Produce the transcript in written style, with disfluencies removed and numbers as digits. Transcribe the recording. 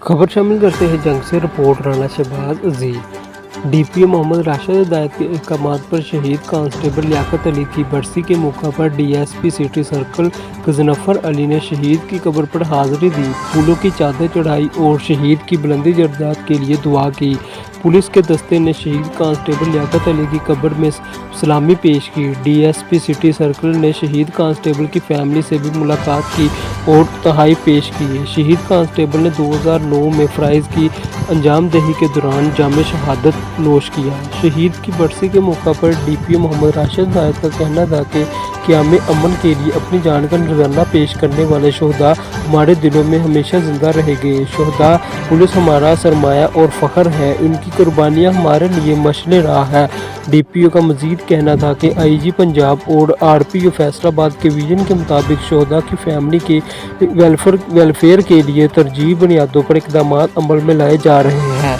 खबर शामिल करते हैं जंग से। रिपोर्ट राना शहबाज अजीज। डीपीओ मोहम्मद राशिद हिदायत के अहकामात पर शहीद कांस्टेबल लियाकत अली की बरसी के मौका पर DSP city circle Ghazanfar Ali ने शहीद की कब्र पर हाजिरी दी, फूलों की चादर चढ़ाई और शहीद की बुलंदी दर्जात के लिए दुआ की। पुलिस के दस्ते ने शहीद कांस्टेबल लियाकत अली की कब्र में सलामी पेश की। डीएसपी सिटी सर्कल ने शहीद कांस्टेबल की फैमिली से भी मुलाकात की और तहाइफ पेश किए। शहीद कांस्टेबल ने 2009 में फ़राइज़ की अंजाम दही के दौरान जाम शहादत नोश किया। शहीद की बरसी के मौका पर डीपीओ मोहम्मद राशिद हिदायत का कहना था कि क़याम अमन के लिए अपनी जान का नजराना पेश करने वाले शोहदा हमारे दिलों में हमेशा जिंदा रहेंगे। शोहदा पुलिस हमारा सरमाया और फ़ख्र है, उनकी कुर्बानियाँ हमारे लिए मशअल राह है। डीपीओ का मजीद कहना था कि आईजी पंजाब और आरपीओ फैसलाबाद के विजन के मुताबिक शोहदा की फैमिली के वेलफेयर के लिए तरजीही बुनियादों पर इक़दामात अमल में लाए जा रहे हैं।